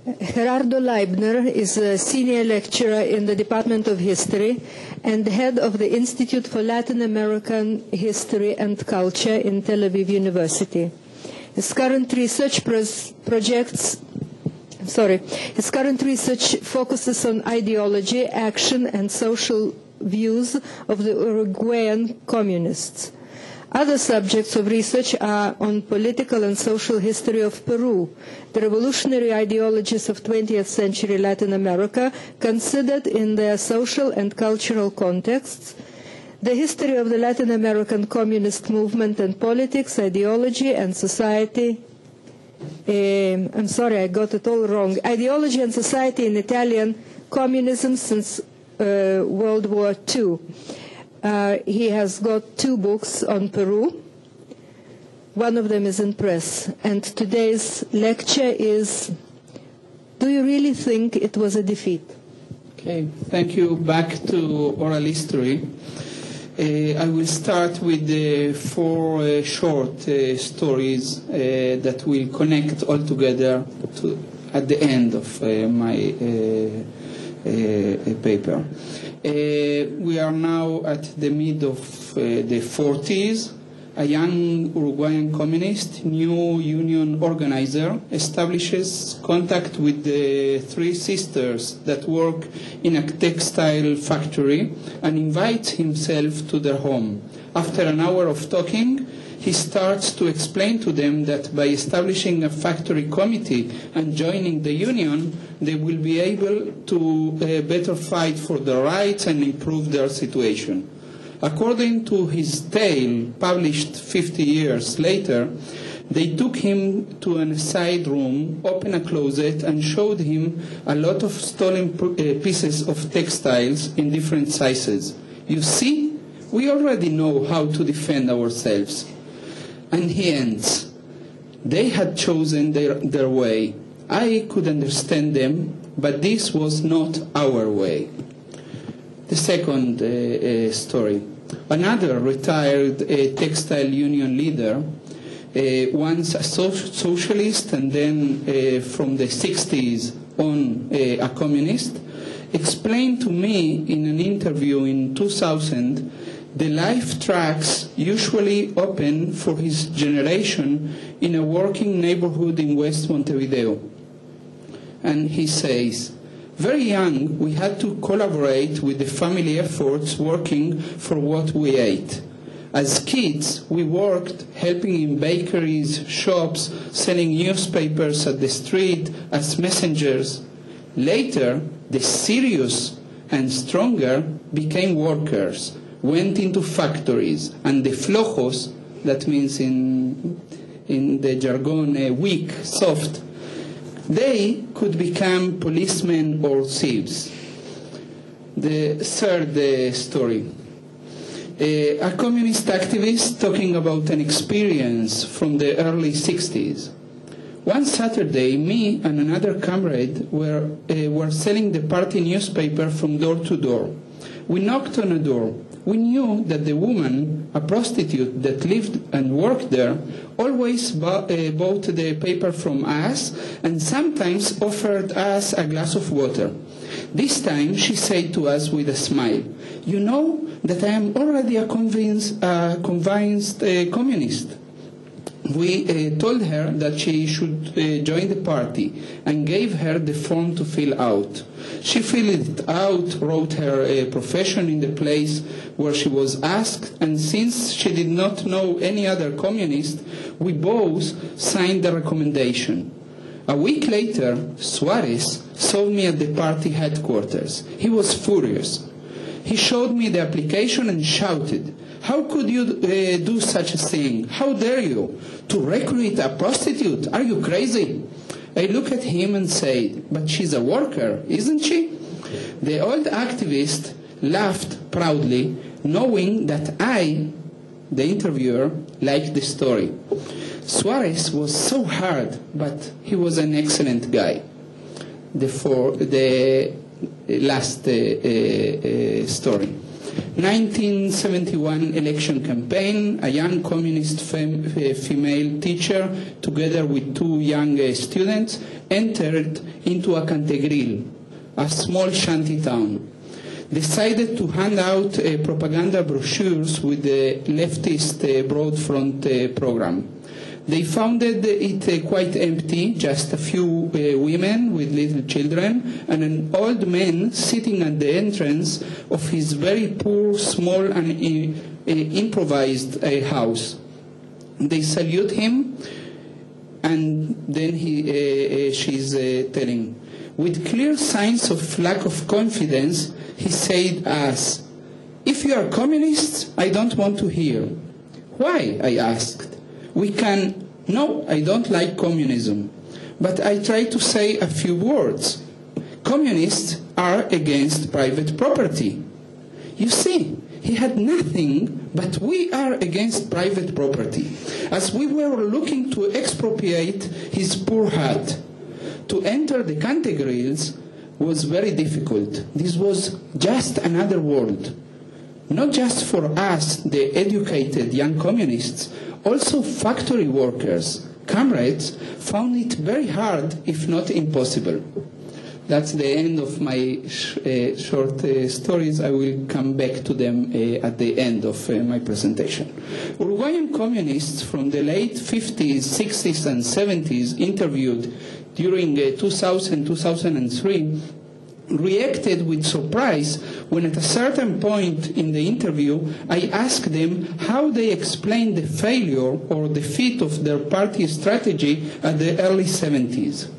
Gerardo Leibner is a senior lecturer in the Department of History and head of the Institute for Latin American History and Culture in Tel Aviv University. His current research focuses on ideology, action, and social views of the Uruguayan communists. Other subjects of research are on political and social history of Peru, the revolutionary ideologies of 20th century Latin America considered in their social and cultural contexts, the history of the Latin American communist movement and politics, ideology and society. I'm sorry, I got it all wrong. Ideology and society in Italian communism since World War II. He has got 2 books on Peru. One of them is in press. And today's lecture is, do you really think it was a defeat? Okay, thank you. Back to oral history. I will start with 4 short stories that will connect all together at the end of my paper. We are now at the mid of the 40s. A young Uruguayan communist, new union organizer, establishes contact with the 3 sisters that work in a textile factory and invites himself to their home. After an hour of talking, he starts to explain to them that by establishing a factory committee and joining the union, they will be able to better fight for their rights and improve their situation. According to his tale, published 50 years later, they took him to a side room, opened a closet, and showed him a lot of stolen pieces of textiles in different sizes. You see, we already know how to defend ourselves. And he ends, they had chosen their way. I could understand them, but this was not our way. The second story. Another retired textile union leader, once a socialist and then from the 60s on a communist, explained to me in an interview in 2000 the life tracks usually open for his generation in a working neighborhood in West Montevideo. And he says, very young, we had to collaborate with the family efforts working for what we ate. As kids, we worked helping in bakeries, shops, selling newspapers at the street as messengers. Later, the serious and stronger became workers, went into factories, and the flojos, that means in the jargon weak, soft, they could become policemen or thieves. The third story. A communist activist talking about an experience from the early 60s. One Saturday, me and another comrade were selling the party newspaper from door to door. We knocked on a door. We knew that the woman, a prostitute that lived and worked there, always bought the paper from us and sometimes offered us a glass of water. This time she said to us with a smile, you know that I am already a convinced communist. We told her that she should join the party and gave her the form to fill out. She filled it out, wrote her profession in the place where she was asked, and since she did not know any other communist, we both signed the recommendation. A week later, Suarez saw me at the party headquarters. He was furious. He showed me the application and shouted, how could you do such a thing? How dare you? To recruit a prostitute? Are you crazy? I looked at him and said, but she's a worker, isn't she? The old activist laughed proudly, knowing that I, the interviewer, liked the story. Suarez was so hard, but he was an excellent guy. The last story. 1971 election campaign, a young communist female teacher, together with two young students, entered into a Cantegril, a small shanty town, decided to hand out propaganda brochures with the leftist Broad Front program. They found it quite empty, just a few women with little children and an old man sitting at the entrance of his very poor, small and improvised house. They salute him, and then she's telling, with clear signs of lack of confidence, he said us, "If you are communists, I don't want to hear." "Why?" I asked. No, I don't like communism. But I try to say a few words. Communists are against private property. You see, he had nothing, but we are against private property. As we were looking to expropriate his poor hut, to enter the Cantegrils was very difficult. This was just another world. Not just for us, the educated young communists, also factory workers, comrades, found it very hard, if not impossible. That's the end of my short stories. I will come back to them at the end of my presentation. Uruguayan communists from the late 50s, 60s, and 70s interviewed during 2000-2003 reacted with surprise when at a certain point in the interview I asked them how they explained the failure or defeat of their party strategy at the early 70s.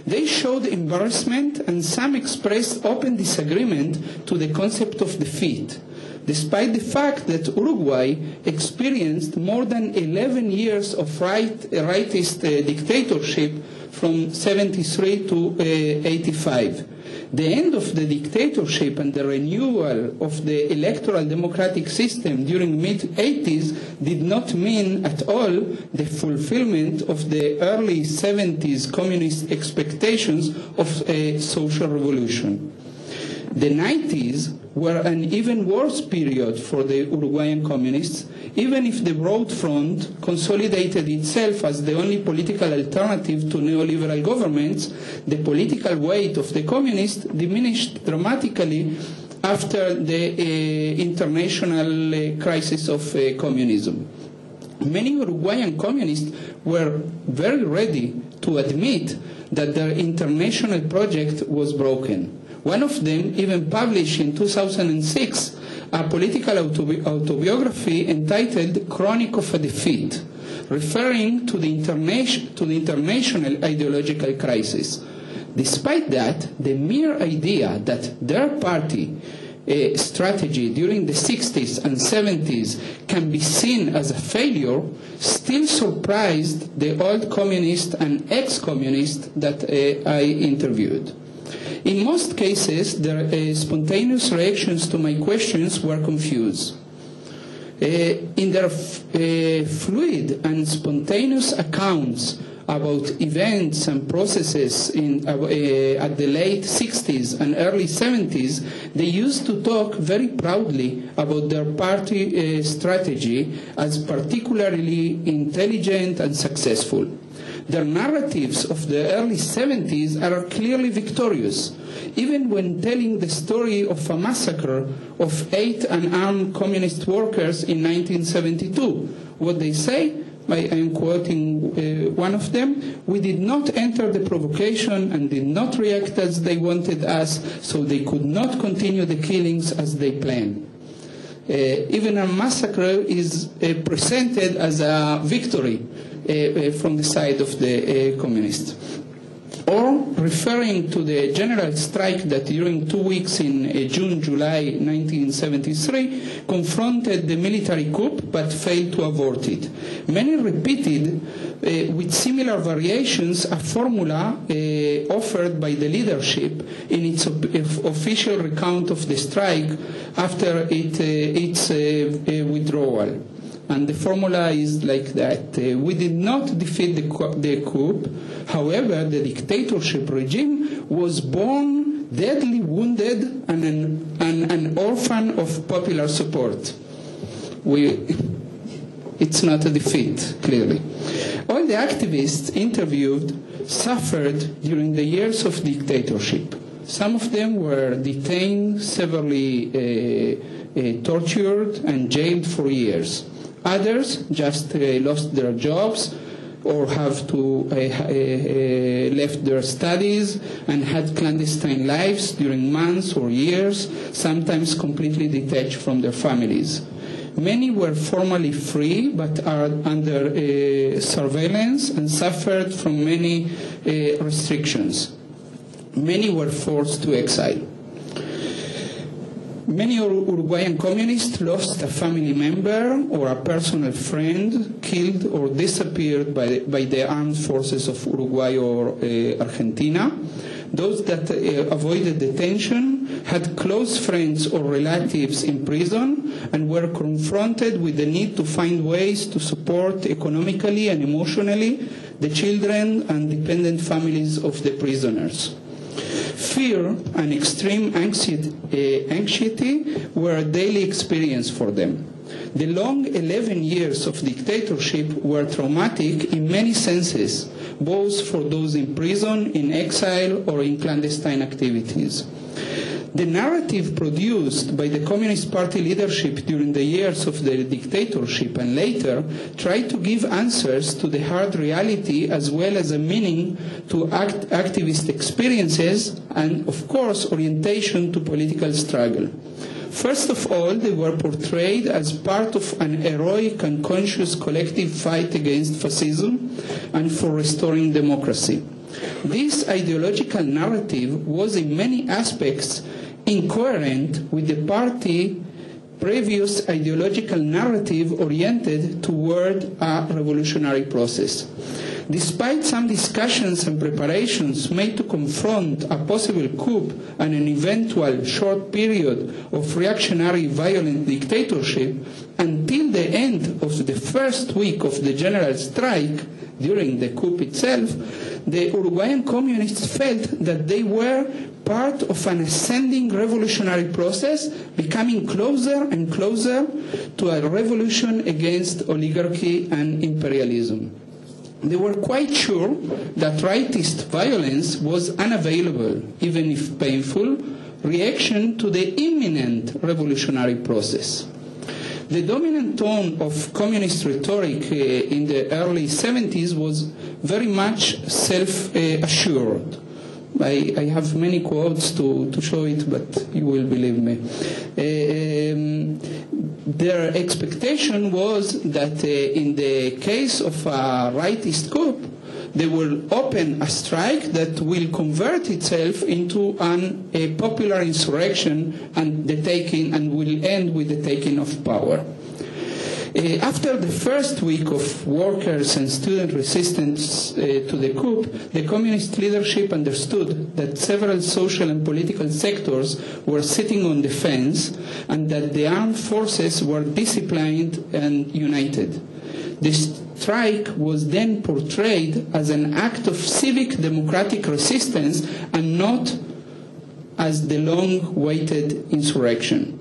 They showed embarrassment and some expressed open disagreement to the concept of defeat, despite the fact that Uruguay experienced more than 11 years of rightist dictatorship from 73 to 85. The end of the dictatorship and the renewal of the electoral democratic system during mid-80s did not mean at all the fulfillment of the early 70s communist expectations of a social revolution. The 90s were an even worse period for the Uruguayan communists, even if the Broad Front consolidated itself as the only political alternative to neoliberal governments. The political weight of the communists diminished dramatically after the international crisis of communism. Many Uruguayan communists were very ready to admit that their international project was broken. One of them even published in 2006 a political autobiography entitled Chronic of a Defeat, referring to the international ideological crisis. Despite that, the mere idea that their party strategy during the 60s and 70s can be seen as a failure still surprised the old communists and ex-communists that I interviewed. In most cases, their spontaneous reactions to my questions were confused. In their fluid and spontaneous accounts about events and processes at the late 60s and early 70s, they used to talk very proudly about their party strategy as particularly intelligent and successful. Their narratives of the early 70s are clearly victorious, even when telling the story of a massacre of 8 unarmed communist workers in 1972. What they say, I am quoting one of them, "We did not enter the provocation and did not react as they wanted us, so they could not continue the killings as they planned." Even a massacre is presented as a victory from the side of the communists. Or referring to the general strike that during 2 weeks in June-July 1973 confronted the military coup but failed to avert it. Many repeated with similar variations a formula offered by the leadership in its official recount of the strike after its withdrawal. And the formula is like that. We did not defeat the coup. However, the dictatorship regime was born deadly wounded and an orphan of popular support. It's not a defeat, clearly. All the activists interviewed suffered during the years of dictatorship. Some of them were detained, severely tortured, and jailed for years. Others just lost their jobs or have to left their studies and had clandestine lives during months or years, sometimes completely detached from their families. Many were formally free but are under surveillance and suffered from many restrictions. Many were forced to exile. Many Uruguayan communists lost a family member or a personal friend killed or disappeared by the armed forces of Uruguay or Argentina. Those that avoided detention had close friends or relatives in prison and were confronted with the need to find ways to support economically and emotionally the children and dependent families of the prisoners. Fear and extreme anxiety were a daily experience for them. The long 11 years of dictatorship were traumatic in many senses, both for those in prison, in exile, or in clandestine activities. The narrative produced by the Communist Party leadership during the years of the dictatorship and later tried to give answers to the hard reality as well as a meaning to activist experiences and, of course, orientation to political struggle. First of all, they were portrayed as part of an heroic and conscious collective fight against fascism and for restoring democracy. This ideological narrative was in many aspects incoherent with the party's previous ideological narrative oriented toward a revolutionary process. Despite some discussions and preparations made to confront a possible coup and an eventual short period of reactionary violent dictatorship, until the end of the first week of the general strike, during the coup itself, the Uruguayan communists felt that they were part of an ascending revolutionary process, becoming closer and closer to a revolution against oligarchy and imperialism. They were quite sure that rightist violence was unavailable, even if painful, reaction to the imminent revolutionary process. The dominant tone of communist rhetoric in the early 70s was very much self-assured. I have many quotes to show it, but you will believe me. Their expectation was that in the case of a rightist coup, they will open a strike that will convert itself into a popular insurrection and will end with the taking of power. After the first week of workers and student resistance to the coup, the communist leadership understood that several social and political sectors were sitting on the fence and that the armed forces were disciplined and united. The strike was then portrayed as an act of civic democratic resistance and not as the long-awaited insurrection.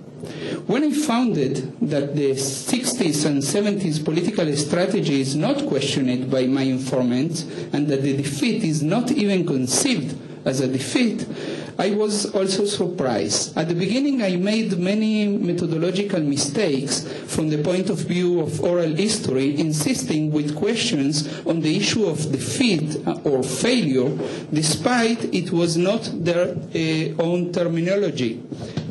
When I founded that the 60s and 70s political strategy is not questioned by my informants and that the defeat is not even conceived as a defeat, I was also surprised. At the beginning, I made many methodological mistakes from the point of view of oral history, insisting with questions on the issue of defeat or failure, despite it was not their own terminology,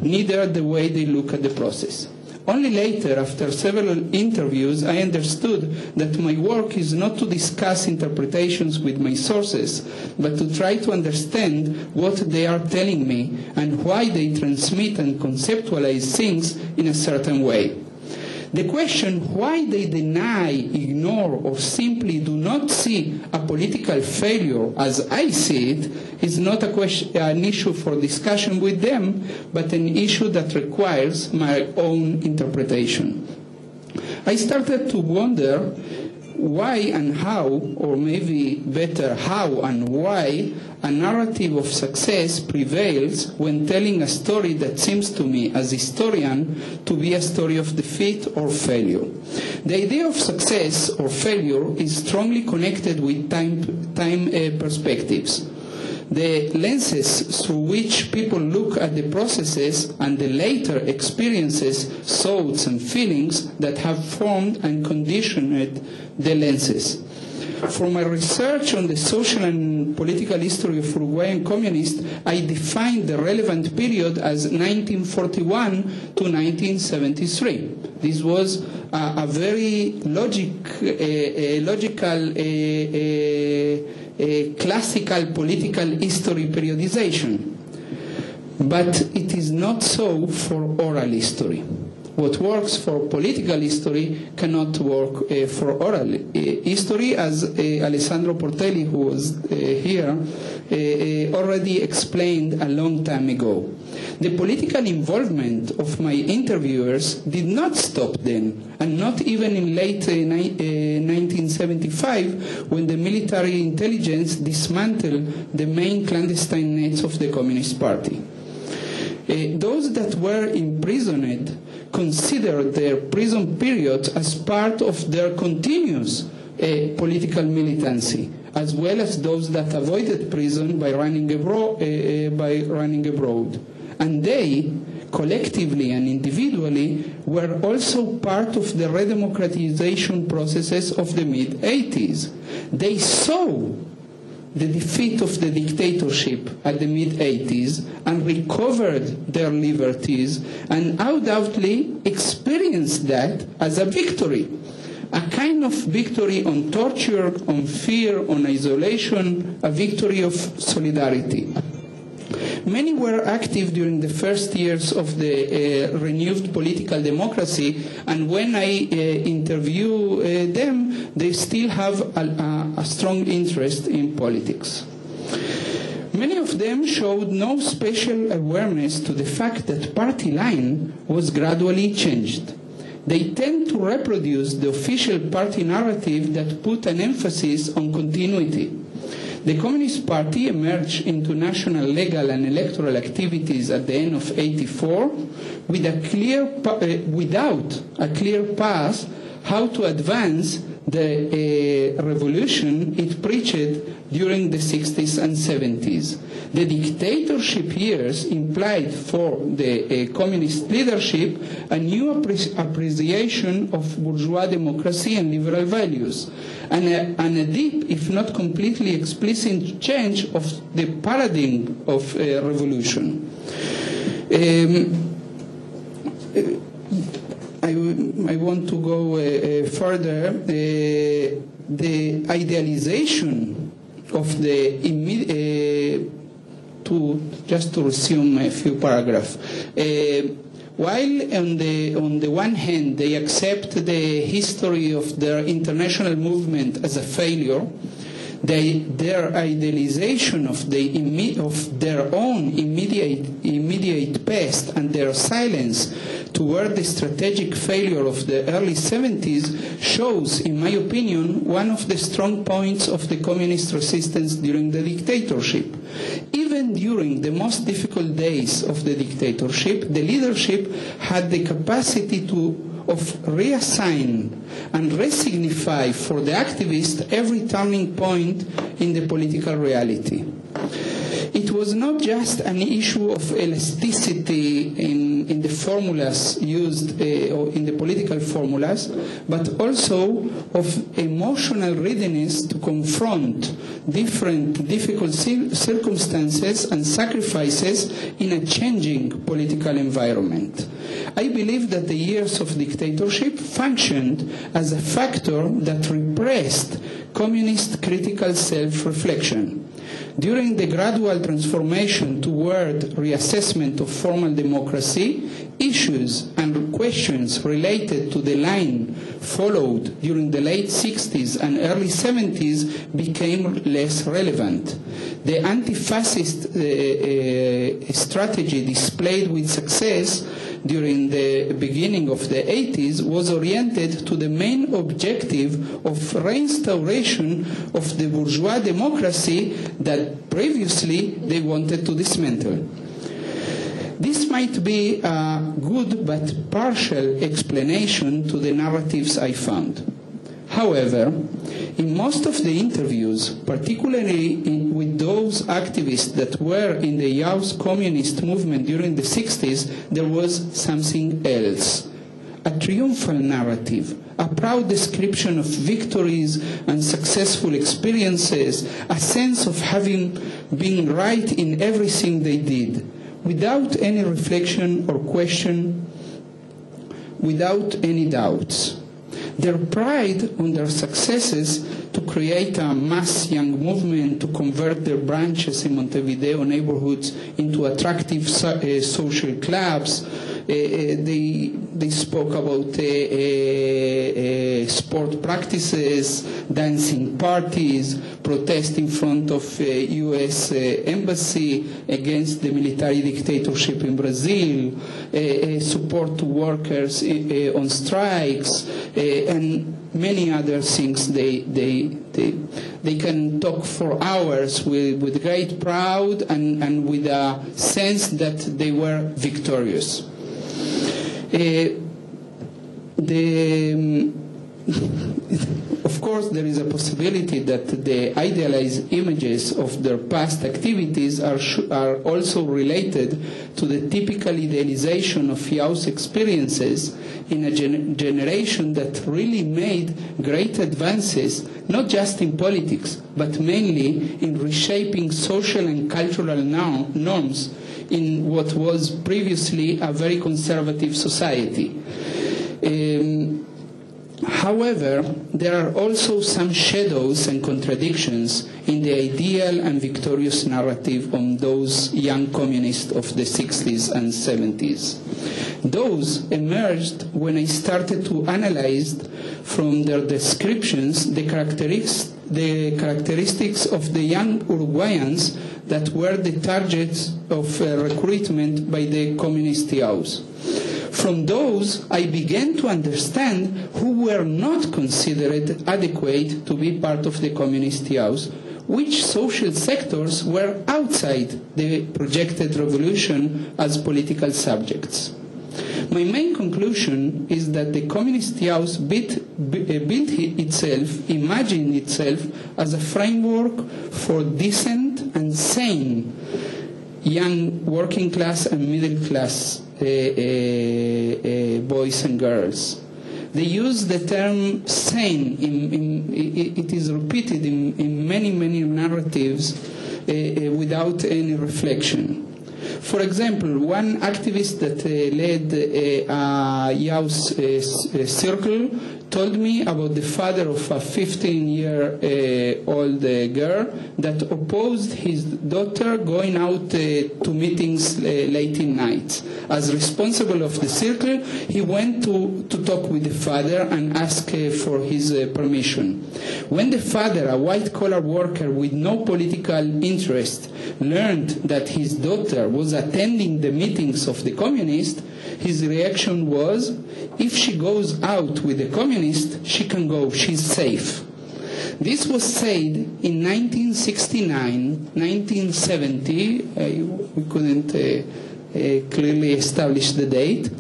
neither the way they look at the process. Only later, after several interviews, I understood that my work is not to discuss interpretations with my sources, but to try to understand what they are telling me and why they transmit and conceptualize things in a certain way. The question why they deny, ignore, or simply do not see a political failure as I see it is not an issue for discussion with them, but an issue that requires my own interpretation. I started to wonder why and how, or maybe better, how and why a narrative of success prevails when telling a story that seems to me, as historian, to be a story of defeat or failure. The idea of success or failure is strongly connected with time perspectives. The lenses through which people look at the processes and the later experiences, thoughts and feelings that have formed and conditioned the lenses. For my research on the social and political history of Uruguayan communists, I defined the relevant period as 1941 to 1973. This was a very logical classical political history periodization. But it is not so for oral history. What works for political history cannot work for oral history, as Alessandro Portelli, who was here, already explained a long time ago. The political involvement of my interviewers did not stop then, and not even in late 1975, when the military intelligence dismantled the main clandestine nets of the Communist Party. Those that were imprisoned considered their prison period as part of their continuous political militancy, as well as those that avoided prison by running abroad. And they, collectively and individually, were also part of the redemocratization processes of the mid-80s. They saw the defeat of the dictatorship at the mid-80s and recovered their liberties, and undoubtedly experienced that as a victory, a kind of victory on torture, on fear, on isolation, a victory of solidarity. Many were active during the first years of the renewed political democracy, and when I interview them, they still have a strong interest in politics. Many of them showed no special awareness to the fact that party line was gradually changed. They tend to reproduce the official party narrative that put an emphasis on continuity. The Communist Party emerged into national legal and electoral activities at the end of '84 with without a clear path how to advance the revolution it preached during the 60s and 70s. The dictatorship years implied for the communist leadership a new appreciation of bourgeois democracy and liberal values, and a deep, if not completely explicit, change of the paradigm of revolution. I want to go further. The idealization of the just to resume a few paragraphs. While on the one hand they accept the history of their international movement as a failure, their idealization of their own immediate past and their silence toward the strategic failure of the early 70s shows, in my opinion, one of the strong points of the communist resistance during the dictatorship. Even during the most difficult days of the dictatorship, the leadership had the capacity of reassign and resignify for the activist every turning point in the political reality. It was not just an issue of elasticity in the formulas used, or in the political formulas, but also of emotional readiness to confront different difficult circumstances and sacrifices in a changing political environment. I believe that the years of dictatorship functioned as a factor that repressed communist critical self-reflection. During the gradual transformation toward reassessment of formal democracy, issues and questions related to the line followed during the late 60s and early 70s became less relevant. The anti-fascist strategy displayed with success during the beginning of the 80s was oriented to the main objective of restoration of the bourgeois democracy that previously they wanted to dismantle. This might be a good but partial explanation to the narratives I found. However, in most of the interviews, particularly with those activists that were in the Youth Communist movement during the 60s, there was something else. A triumphal narrative, a proud description of victories and successful experiences, a sense of having been right in everything they did, without any reflection or question, without any doubts. Their pride on their successes to create a mass young movement, to convert their branches in Montevideo neighborhoods into attractive social clubs. They spoke about sport practices, dancing parties, protest in front of U.S. embassy against the military dictatorship in Brazil, support to workers on strikes, and many other things. They can talk for hours with great pride and with a sense that they were victorious. Of course, there is a possibility that the idealized images of their past activities are also related to the typical idealization of youth experiences in a generation that really made great advances, not just in politics, but mainly in reshaping social and cultural norms in what was previously a very conservative society. However, there are also some shadows and contradictions in the ideal and victorious narrative on those young communists of the 60s and 70s. Those emerged when I started to analyze from their descriptions the characteristics of the young Uruguayans that were the targets of recruitment by the communist youth. From those, I began to understand who were not considered adequate to be part of the communist youth, which social sectors were outside the projected revolution as political subjects. My main conclusion is that the communist youth imagined itself as a framework for decent and sane young working class and middle class boys and girls. They use the term sane. It is repeated in many circles without any reflection. For example, one activist that led a youth circle told me about the father of a 15-year-old girl that opposed his daughter going out to meetings late in night. As responsible of the circle, he went to talk with the father and ask for his permission. When the father, a white-collar worker with no political interest, learned that his daughter was attending the meetings of the communists, his reaction was, if she goes out with the communists, she can go, she's safe. This was said in 1969, 1970, we couldn't clearly establish the date,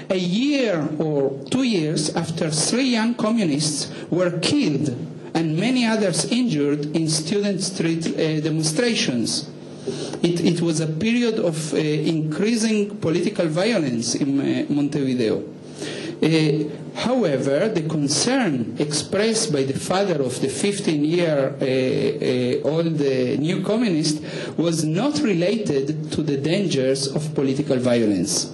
a year or 2 years after 3 young communists were killed and many others injured in student street demonstrations. It was a period of increasing political violence in Montevideo. However, the concern expressed by the father of the 15-year-old new communist was not related to the dangers of political violence.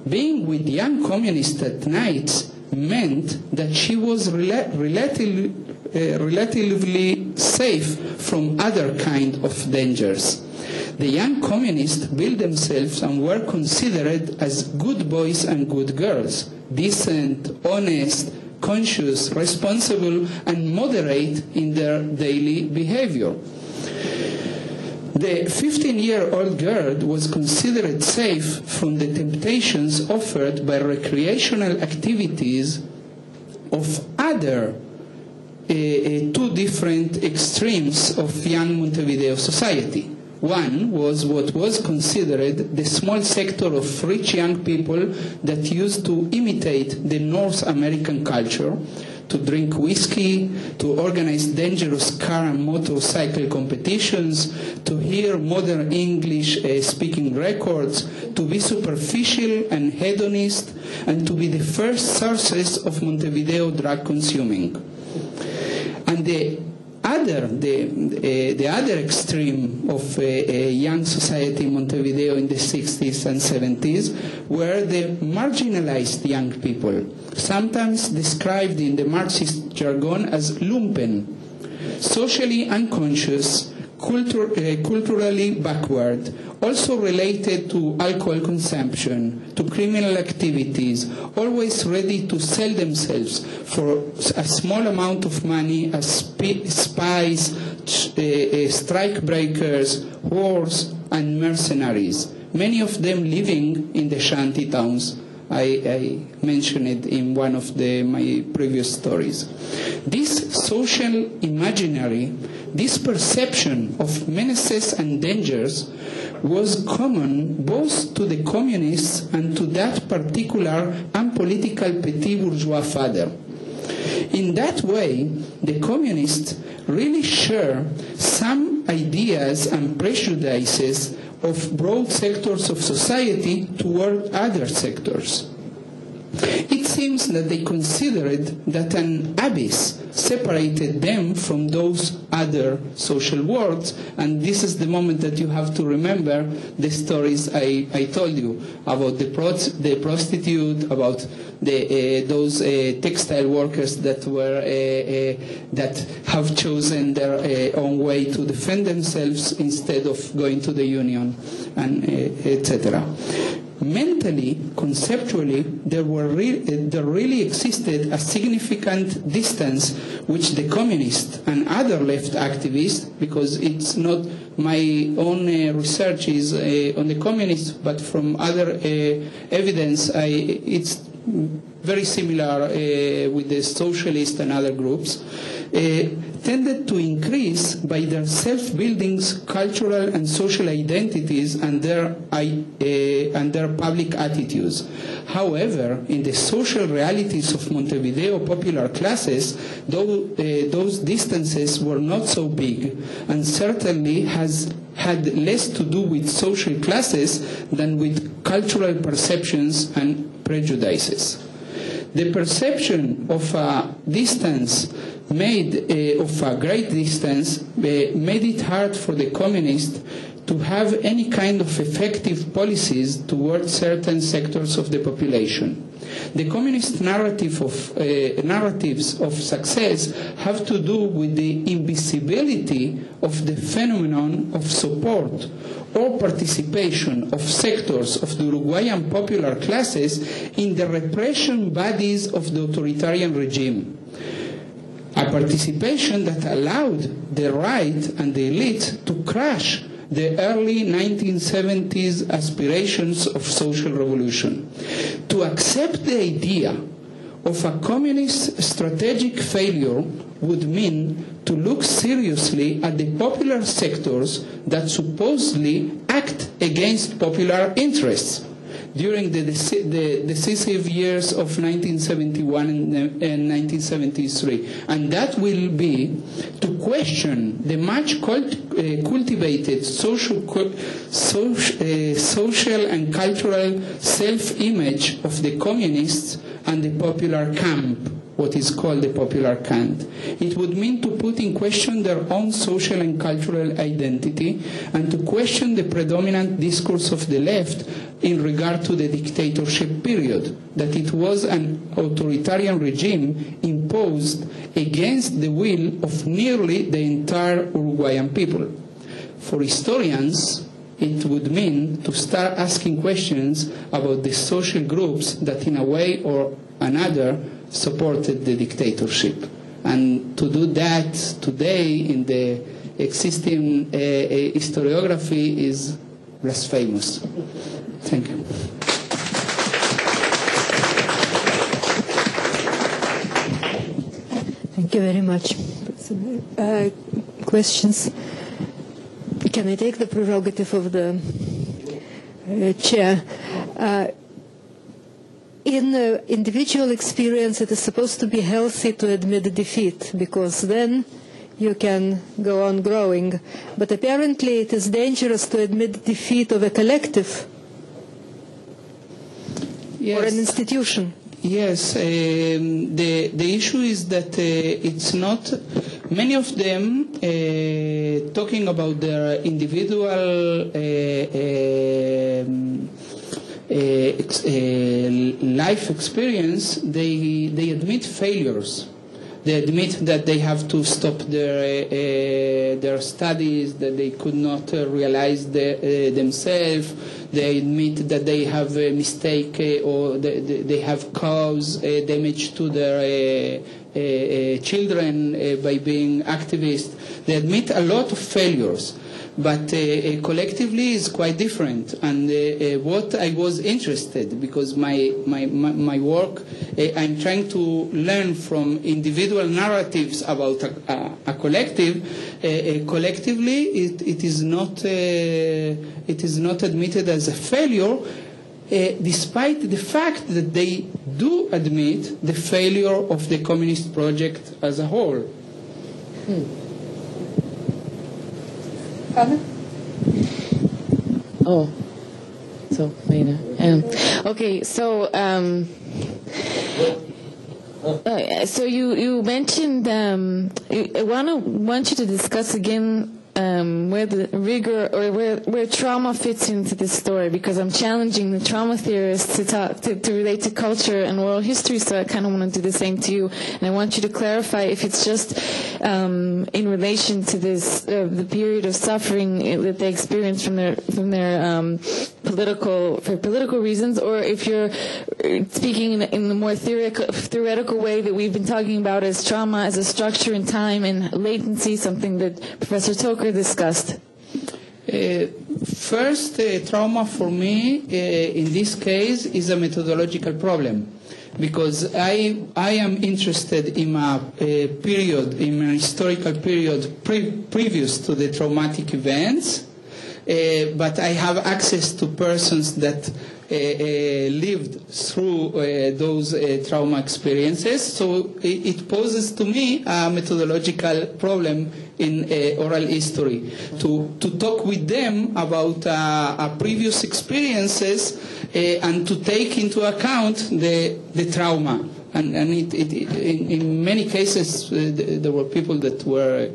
Being with young communists at night meant that she was relatively safe from other kind of dangers. The young communists built themselves and were considered as good boys and good girls, decent, honest, conscious, responsible, and moderate in their daily behavior. The 15-year-old girl was considered safe from the temptations offered by recreational activities of other two different extremes of young Montevideo society. One was what was considered the small sector of rich young people that used to imitate the North American culture, to drink whiskey, to organize dangerous car and motorcycle competitions, to hear modern English speaking records, to be superficial and hedonist, and to be the first sources of Montevideo drug consuming. And the other extreme of young society in Montevideo in the 60s and 70s were the marginalized young people, sometimes described in the Marxist jargon as lumpen, socially unconscious, culturally backward, also related to alcohol consumption, to criminal activities, always ready to sell themselves for a small amount of money as spies, strike breakers, whores, and mercenaries, many of them living in the shanty towns. I mentioned it in one of my previous stories. This social imaginary, this perception of menaces and dangers was common both to the communists and to that particular unpolitical petit bourgeois father. In that way, the communists really share some ideas and prejudices of broad sectors of society toward other sectors. It seems that they considered that an abyss separated them from those other social worlds, and this is the moment that you have to remember the stories I told you about the prostitute, about those textile workers that were that have chosen their own way to defend themselves instead of going to the union, and etc. Mentally, conceptually, there really existed a significant distance which the communists and other left activists, because it's not my own research is on the communists, but from other evidence, it's very similar with the socialists and other groups, tended to increase by their self-building cultural and social identities and their public attitudes. However, in the social realities of Montevideo popular classes, those distances were not so big, and certainly had less to do with social classes than with cultural perceptions and prejudices. The perception of a distance of a great distance made it hard for the communists to have any kind of effective policies towards certain sectors of the population. The communist narratives of success have to do with the invisibility of the phenomenon of support or participation of sectors of the Uruguayan popular classes in the repression bodies of the authoritarian regime. A participation that allowed the right and the elite to crush the early 1970s aspirations of social revolution. To accept the idea of a communist strategic failure would mean to look seriously at the popular sectors that supposedly act against popular interests. During the decisive years of 1971 and 1973. And that will be to question the much cultivated social and cultural self-image of the communists and the popular camp, what is called the popular camp. It would mean to put in question their own social and cultural identity and to question the predominant discourse of the left in regard to the dictatorship period, that it was an authoritarian regime imposed against the will of nearly the entire Uruguayan people. For historians, it would mean to start asking questions about the social groups that in a way or another supported the dictatorship. And to do that today in the existing historiography is blasphemous. Thank you. Thank you very much. Questions? Can I take the prerogative of the chair? In individual experience, it is supposed to be healthy to admit defeat, because then you can go on growing. But apparently it is dangerous to admit defeat of a collective or an institution. Yes, the issue is that it's not, many of them talking about their individual life experience, they admit failures. They admit that they have to stop their studies, that they could not realize themselves. They admit that they have a mistake or they have caused damage to their children by being activists. They admit a lot of failures. But collectively is quite different, and what I was interested, because my work, I'm trying to learn from individual narratives about a collective. Collectively, it is not admitted as a failure, despite the fact that they do admit the failure of the communist project as a whole. Oh, so later. Okay, so so you mentioned I want you to discuss again where the rigor or where trauma fits into this story, because I'm challenging the trauma theorists to relate to culture and oral history, so I kind of want to do the same to you, and I want you to clarify if it's just in relation to this the period of suffering that they experience from their political reasons, or if you're speaking in the more theoretical way that we've been talking about as trauma as a structure in time and latency, something that Professor Toker discussed. First, trauma for me in this case is a methodological problem, because I am interested in a period, in an historical period previous to the traumatic events, but I have access to persons that lived through those trauma experiences, so it poses to me a methodological problem in oral history to talk with them about previous experiences and to take into account the trauma. And in many cases there were people that were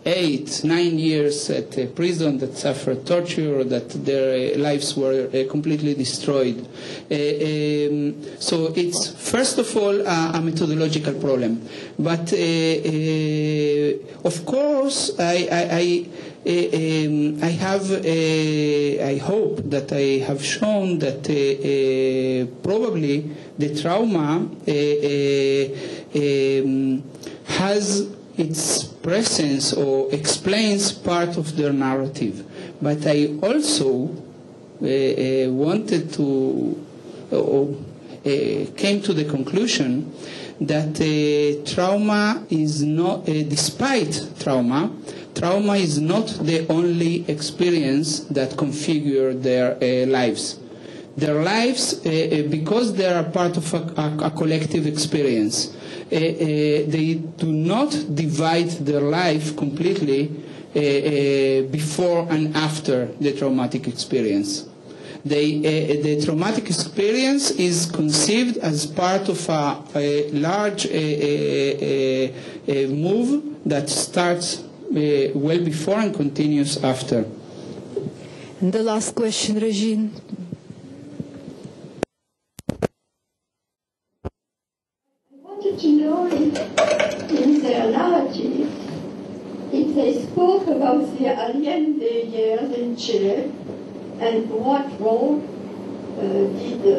8-9 years at a prison, that suffered torture, or that their lives were completely destroyed. So it's first of all a methodological problem. But of course I hope that I have shown that probably the trauma has its presence or explains part of their narrative. But I also wanted to, came to the conclusion that trauma is not, despite trauma is not the only experience that configure their lives. Their lives, because they are part of a collective experience, they do not divide their life completely before and after the traumatic experience. The traumatic experience is conceived as part of a large move that starts well before and continues after. And the last question, Regine. To know if in their narrative, if they spoke about the Allende years in Chile and what role did the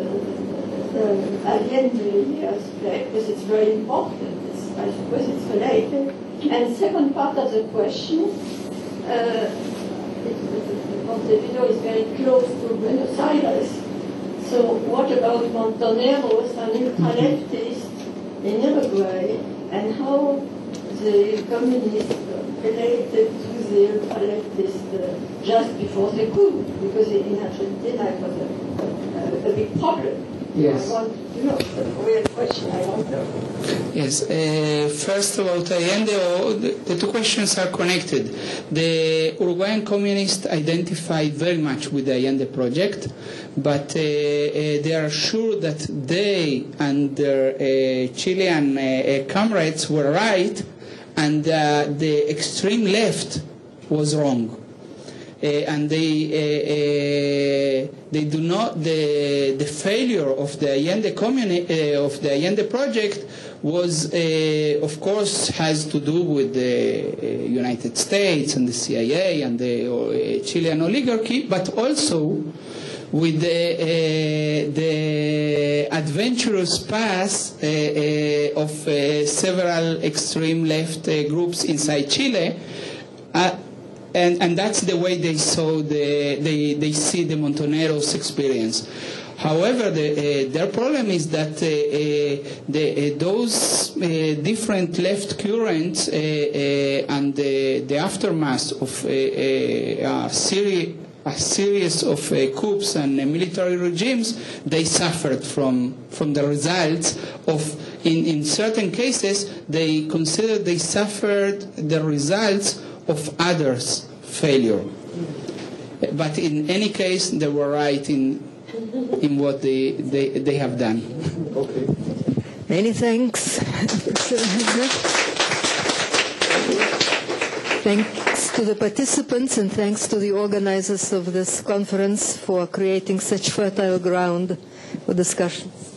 Allende years play, because it's very important, I suppose it's related. And second part of the question, Montevideo is very close to Buenos Aires. So what about Montoneros and eucalyptists in Uruguay, and how the communists related to the eucalyptists just before the coup, because in Argentina it was a big problem. Yes. I want to know, it's a real question, I don't know. Yes, first about Allende, the two questions are connected. The Uruguayan communists identified very much with the Allende project, but they are sure that they and their Chilean comrades were right, and the extreme left was wrong. And they do not. The failure of the Allende of the Allende project was, of course, has to do with the United States and the CIA and the Chilean oligarchy, but also with the adventurous path of several extreme left groups inside Chile. And that's the way they saw they see the Montoneros experience. However, their problem is that those different left currents and the aftermath of a series of coups and military regimes, they suffered from the results of, in certain cases, they considered they suffered the results of others' failure. But in any case, they were right in what they have done. Okay. Many thanks. Thanks to the participants and thanks to the organizers of this conference for creating such fertile ground for discussions.